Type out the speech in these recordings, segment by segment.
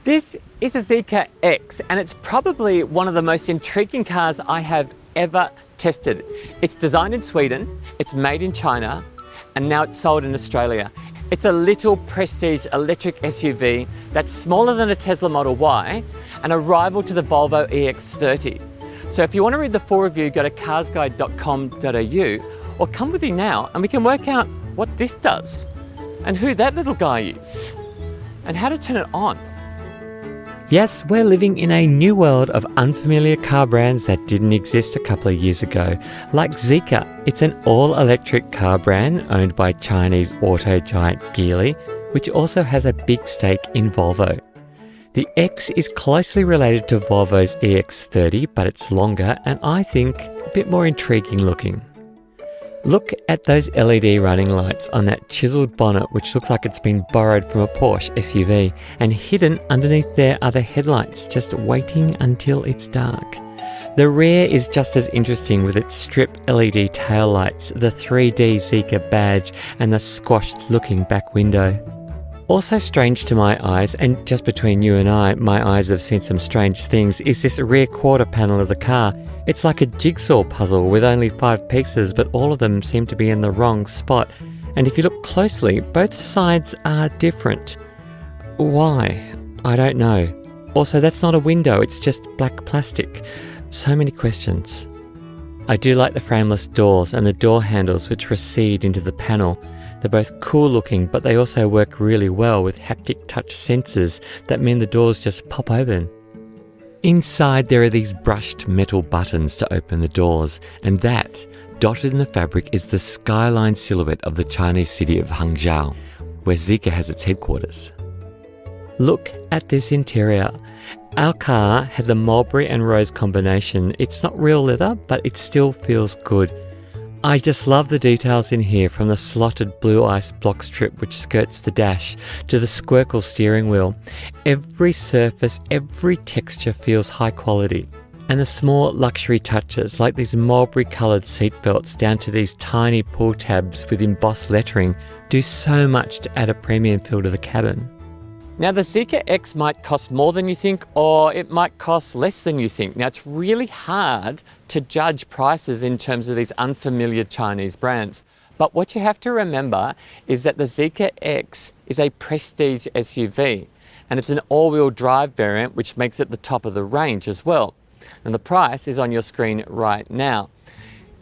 This is a Zeekr X, and it's probably one of the most intriguing cars I have ever tested. It's designed in Sweden, it's made in China, and now it's sold in Australia. It's a little prestige electric SUV that's smaller than a Tesla Model Y and a rival to the Volvo EX30. So if you want to read the full review, go to carsguide.com.au or come with me now and we can work out what this does and who that little guy is and how to turn it on. Yes, we're living in a new world of unfamiliar car brands that didn't exist a couple of years ago. Like Zeekr, it's an all-electric car brand owned by Chinese auto giant Geely, which also has a big stake in Volvo. The X is closely related to Volvo's EX30, but it's longer and I think a bit more intriguing looking. Look at those LED running lights on that chiseled bonnet, which looks like it's been borrowed from a Porsche SUV, and hidden underneath there are the headlights, just waiting until it's dark. The rear is just as interesting with its stripped LED taillights, the 3D Zeekr badge, and the squashed looking back window. Also strange to my eyes, and just between you and I, my eyes have seen some strange things, is this rear quarter panel of the car. It's like a jigsaw puzzle with only 5 pieces, but all of them seem to be in the wrong spot. And if you look closely, both sides are different. Why? I don't know. Also, that's not a window, it's just black plastic. So many questions. I do like the frameless doors and the door handles which recede into the panel. They're both cool looking, but they also work really well with haptic touch sensors that mean the doors just pop open. Inside there are these brushed metal buttons to open the doors, and that, dotted in the fabric, is the skyline silhouette of the Chinese city of Hangzhou, where Zeekr has its headquarters. Look at this interior. Our car had the mulberry and rose combination. It's not real leather, but it still feels good. I just love the details in here, from the slotted blue ice block strip which skirts the dash to the squircle steering wheel. Every surface, every texture feels high quality. And the small luxury touches like these mulberry coloured seat belts down to these tiny pull tabs with embossed lettering do so much to add a premium feel to the cabin. Now the Zeekr X might cost more than you think, or it might cost less than you think. Now it's really hard to judge prices in terms of these unfamiliar Chinese brands. But what you have to remember is that the Zeekr X is a prestige SUV, and it's an all-wheel drive variant, which makes it the top of the range as well. And the price is on your screen right now.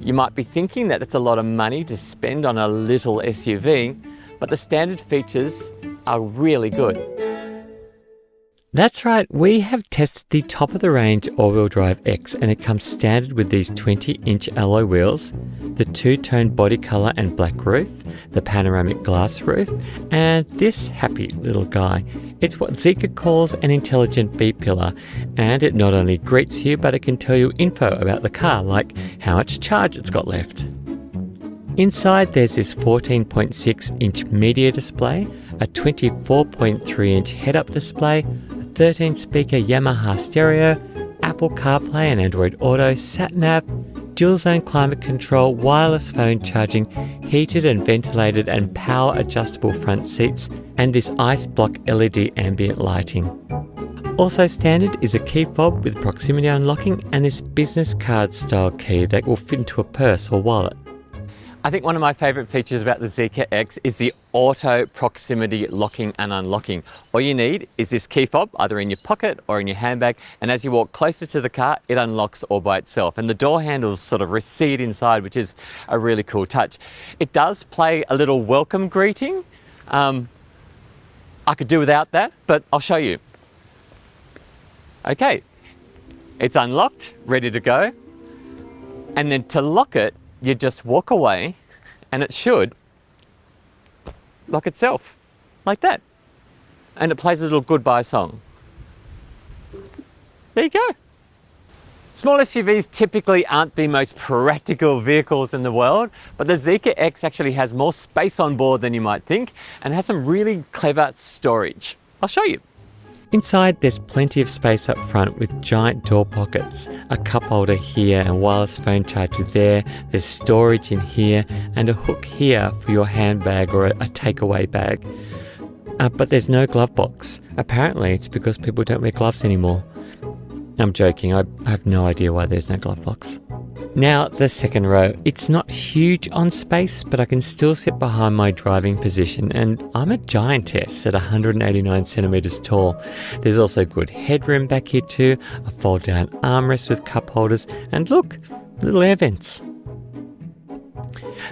You might be thinking that it's a lot of money to spend on a little SUV, but the standard features are really good. That's right, we have tested the top of the range all-wheel drive X, and it comes standard with these 20-inch alloy wheels, the two-tone body colour and black roof, the panoramic glass roof, and this happy little guy. It's what Zeekr calls an intelligent B-pillar, and it not only greets you, but it can tell you info about the car, like how much charge it's got left. Inside there's this 14.6-inch media display, a 24.3-inch head-up display, a 13-speaker Yamaha stereo, Apple CarPlay and Android Auto, sat-nav, dual-zone climate control, wireless phone charging, heated and ventilated and power-adjustable front seats, and this ice block LED ambient lighting. Also standard is a key fob with proximity unlocking and this business card style key that will fit into a purse or wallet. I think one of my favourite features about the Zeekr X is the auto proximity locking and unlocking. All you need is this key fob, either in your pocket or in your handbag, and as you walk closer to the car, it unlocks all by itself. And the door handles sort of recede inside, which is a really cool touch. It does play a little welcome greeting. I could do without that, but I'll show you. Okay, it's unlocked, ready to go. And then to lock it, you just walk away and it should lock itself, like that. And it plays a little goodbye song. There you go. Small SUVs typically aren't the most practical vehicles in the world, but the Zeekr X actually has more space on board than you might think and has some really clever storage. I'll show you. Inside there's plenty of space up front with giant door pockets, a cup holder here and wireless phone charger there, there's storage in here and a hook here for your handbag or a takeaway bag. but there's no glove box. Apparently it's because people don't wear gloves anymore. I'm joking, I have no idea why there's no glove box. Now the second row, it's not huge on space, but I can still sit behind my driving position, and I'm a giantess at 189 centimeters tall. There's also good headroom back here too, a fold down armrest with cup holders, and look, little air vents.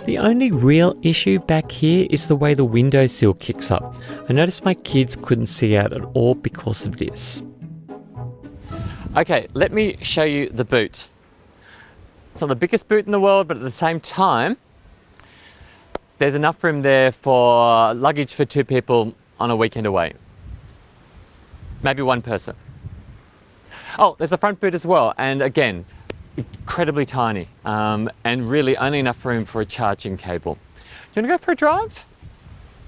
The only real issue back here is the way the windowsill kicks up. I noticed my kids couldn't see out at all because of this. Okay, let me show you the boot. It's not the biggest boot in the world, but at the same time, there's enough room there for luggage for 2 people on a weekend away. Maybe 1 person. Oh, there's a front boot as well, and again, incredibly tiny, and really only enough room for a charging cable. Do you want to go for a drive?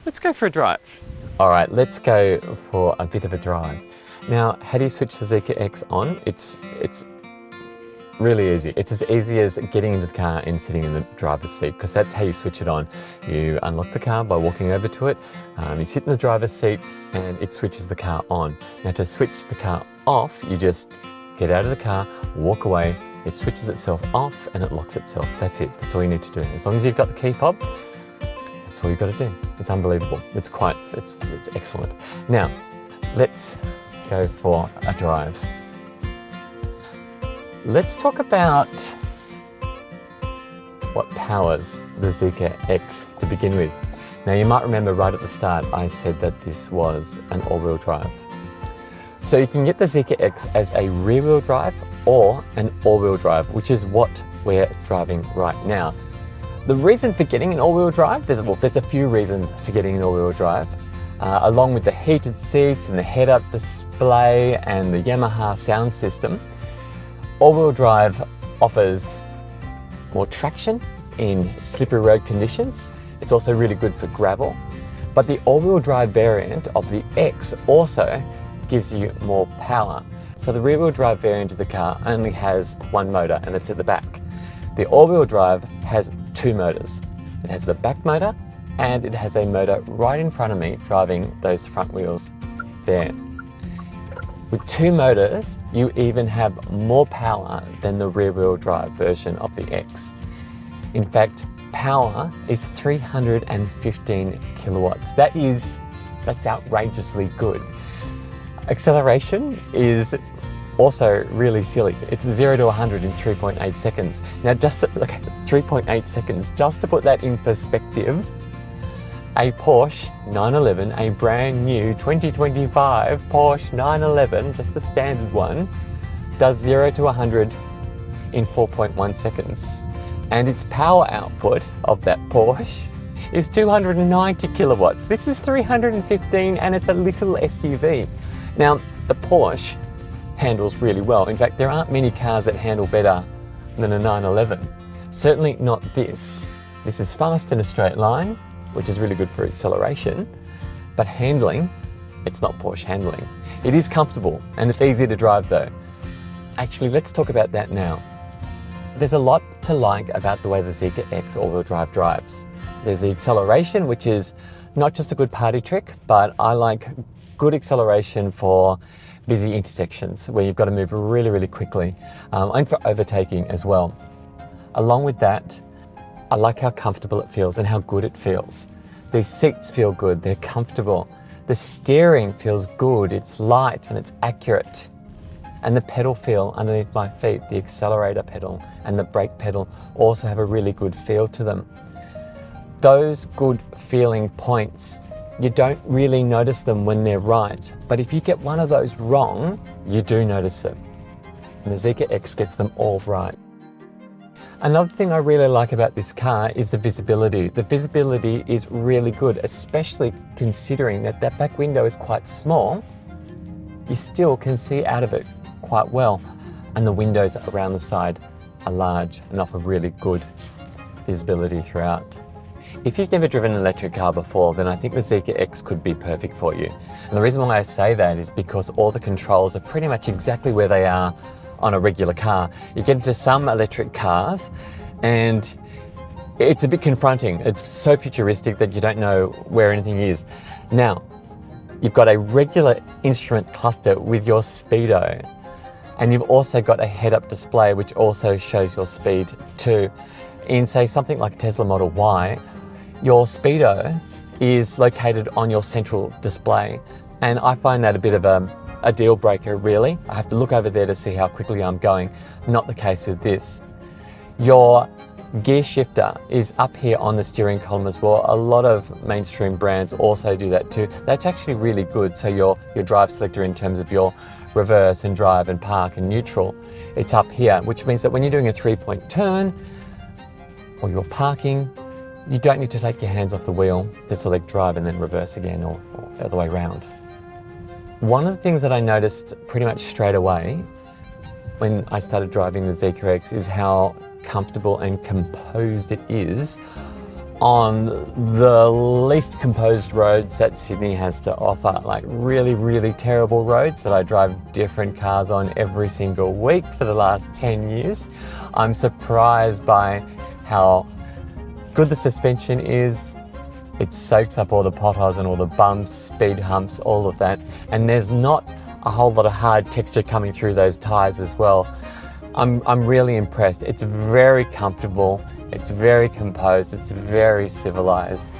Let's go for a drive. All right, let's go for a bit of a drive. Now, how do you switch the Zeekr X on? It's really easy. It's as easy as getting into the car and sitting in the driver's seat, because that's how you switch it on. You unlock the car by walking over to it, you sit in the driver's seat and it switches the car on. Now to switch the car off, you just get out of the car, walk away, it switches itself off and it locks itself. That's it, that's all you need to do. As long as you've got the key fob, that's all you've got to do. It's unbelievable. It's excellent. Now, let's go for a drive. Let's talk about what powers the Zeekr X to begin with. Now you might remember right at the start I said that this was an all-wheel drive. So you can get the Zeekr X as a rear-wheel drive or an all-wheel drive, which is what we're driving right now. The reason for getting an all-wheel drive, there's a few reasons for getting an all-wheel drive. Along with the heated seats and the head-up display and the Yamaha sound system, all-wheel drive offers more traction in slippery road conditions. It's also really good for gravel. But the all-wheel drive variant of the X also gives you more power. So the rear-wheel drive variant of the car only has 1 motor, and it's at the back. The all-wheel drive has 2 motors. It has the back motor and it has a motor right in front of me driving those front wheels there. With 2 motors, you even have more power than the rear-wheel drive version of the X. In fact, power is 315 kilowatts. That's outrageously good. Acceleration is also really silly. It's 0 to 100 in 3.8 seconds. Now just 3.8 seconds, just to put that in perspective, a Porsche 911, a brand new 2025 Porsche 911, just the standard one, does 0 to 100 in 4.1 seconds. And its power output of that Porsche is 290 kilowatts. This is 315 and it's a little SUV. Now, the Porsche handles really well. In fact, there aren't many cars that handle better than a 911. Certainly not this. This is fast in a straight line, which is really good for acceleration, but handling, it's not Porsche handling. It is comfortable and it's easy to drive though. Actually, let's talk about that now. There's a lot to like about the way the Zeekr X all-wheel drive drives. There's the acceleration, which is not just a good party trick, but I like good acceleration for busy intersections where you've got to move really, really quickly, and for overtaking as well. Along with that, I like how comfortable it feels and how good it feels. These seats feel good, they're comfortable. The steering feels good, it's light and it's accurate. And the pedal feel underneath my feet, the accelerator pedal and the brake pedal also have a really good feel to them. Those good feeling points, you don't really notice them when they're right, but if you get one of those wrong, you do notice it. And the Zeekr X gets them all right. Another thing I really like about this car is the visibility. The visibility is really good, especially considering that that back window is quite small. You still can see out of it quite well, and the windows around the side are large and offer really good visibility throughout. If you've never driven an electric car before, then I think the Zeekr X could be perfect for you. And the reason why I say that is because all the controls are pretty much exactly where they are on a regular car. You get into some electric cars and it's a bit confronting. It's so futuristic that you don't know where anything is. Now, You've got a regular instrument cluster with your speedo, and you've also got a head-up display which also shows your speed too. In say something like a Tesla Model Y, your speedo is located on your central display, and I find that a bit of a deal breaker really. I have to look over there to see how quickly I'm going. Not the case with this. Your gear shifter is up here on the steering column as well. A lot of mainstream brands also do that too. That's actually really good. So your drive selector in terms of your reverse and drive and park and neutral, it's up here, which means that when you're doing a 3-point turn or you're parking, you don't need to take your hands off the wheel to select drive and then reverse again or the other way around. One of the things that I noticed pretty much straight away when I started driving the Zeekr X is how comfortable and composed it is on the least composed roads that Sydney has to offer, like really, really terrible roads that I drive different cars on every single week for the last 10 years. I'm surprised by how good the suspension is. It soaks up all the potholes and all the bumps, speed humps, all of that. And there's not a whole lot of hard texture coming through those tyres as well. I'm really impressed. It's very comfortable, it's very composed, it's very civilized.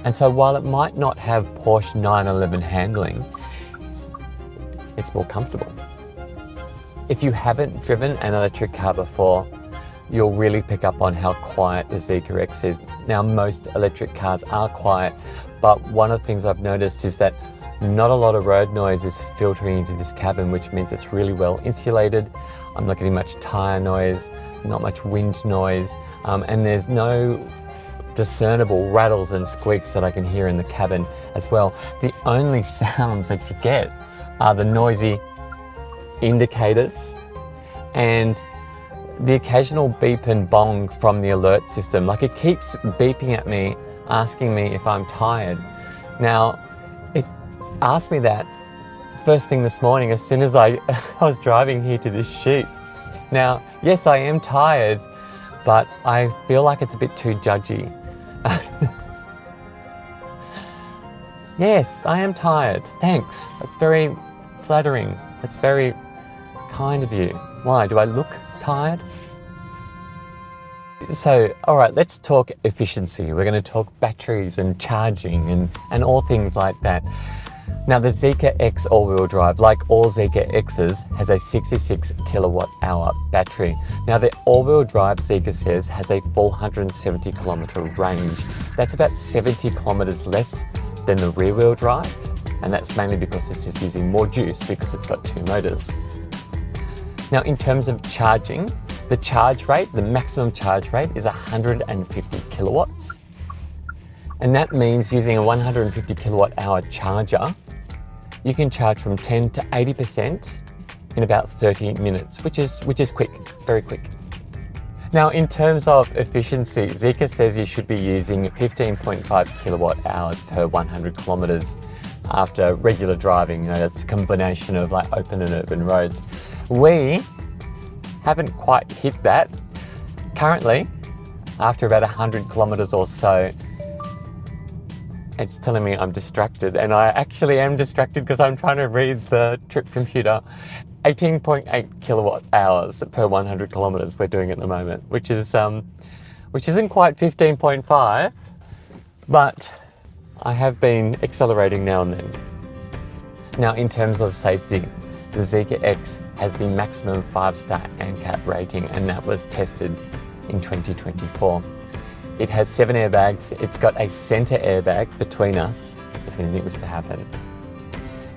And so while it might not have Porsche 911 handling, it's more comfortable. If you haven't driven an electric car before, you'll really pick up on how quiet the Zeekr X is. Now, most electric cars are quiet, but one of the things I've noticed is that not a lot of road noise is filtering into this cabin, which means it's really well insulated. I'm not getting much tyre noise, not much wind noise, and there's no discernible rattles and squeaks that I can hear in the cabin as well. The only sounds that you get are the noisy indicators and the occasional beep and bong from the alert system. Like, it keeps beeping at me, asking me if I'm tired. Now, it asked me that first thing this morning as soon as I was driving here to this shoot. Now, yes, I am tired, but I feel like it's a bit too judgy. Yes, I am tired. Thanks. That's very flattering. That's very kind of you. Why? Do I look tired? So, all right, let's talk efficiency. We're going to talk batteries and charging and all things like that. Now, the Zeekr X all-wheel drive, like all Zeekr X's, has a 66 kilowatt hour battery. Now, the all-wheel drive, Zeekr says, has a 470 kilometer range. That's about 70 kilometers less than the rear-wheel drive, and that's mainly because it's just using more juice because it's got two motors. Now, in terms of charging, the charge rate, the maximum charge rate is 150 kilowatts. And that means using a 150 kilowatt hour charger, you can charge from 10 to 80% in about 30 minutes, which is quick, very quick. Now, in terms of efficiency, Zeekr says you should be using 15.5 kilowatt hours per 100 kilometers after regular driving. You know, that's a combination of like open and urban roads. We haven't quite hit that. Currently, after about 100 kilometers or so, it's telling me I'm distracted, and I actually am distracted because I'm trying to read the trip computer. 18.8 kilowatt hours per 100 kilometers we're doing at the moment, which isn't quite 15.5, but I have been accelerating now and then. Now, in terms of safety, the Zeekr X has the maximum 5-star ANCAP rating, and that was tested in 2024. It has 7 airbags. It's got a center airbag between us if anything was to happen.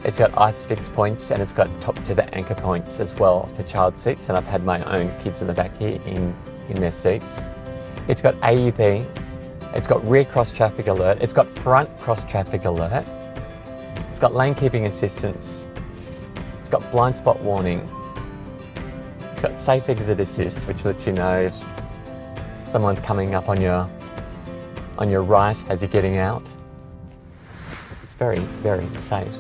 It's got ISOFIX points, and it's got top to the anchor points as well for child seats, and I've had my own kids in the back here in their seats. It's got AEB. It's got rear cross traffic alert. It's got front cross traffic alert. It's got lane keeping assistance. It's got blind spot warning. It's got safe exit assist, which lets you know if someone's coming up on your right as you're getting out. It's very, very safe.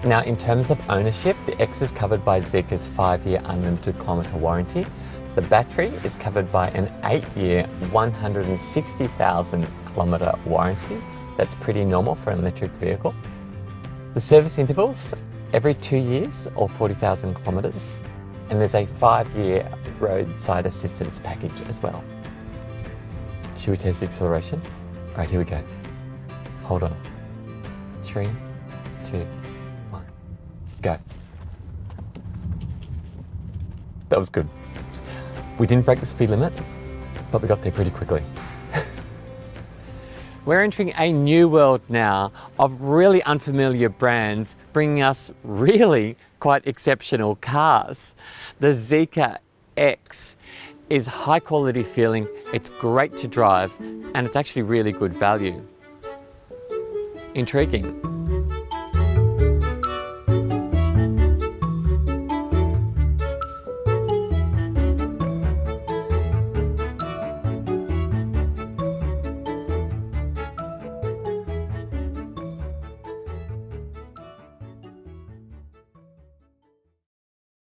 Now, in terms of ownership, the X is covered by Zeekr's 5-year unlimited kilometre warranty. The battery is covered by an 8-year, 160,000 kilometre warranty. That's pretty normal for an electric vehicle. The service intervals, every 2 years or 40,000 kilometers. And there's a 5-year roadside assistance package as well. Should we test the acceleration? All right, here we go. Hold on. 3, 2, 1, go. That was good. We didn't break the speed limit, but we got there pretty quickly. We're entering a new world now of really unfamiliar brands, bringing us really quite exceptional cars. The Zeekr X is high quality feeling, it's great to drive, and it's actually really good value. Intriguing.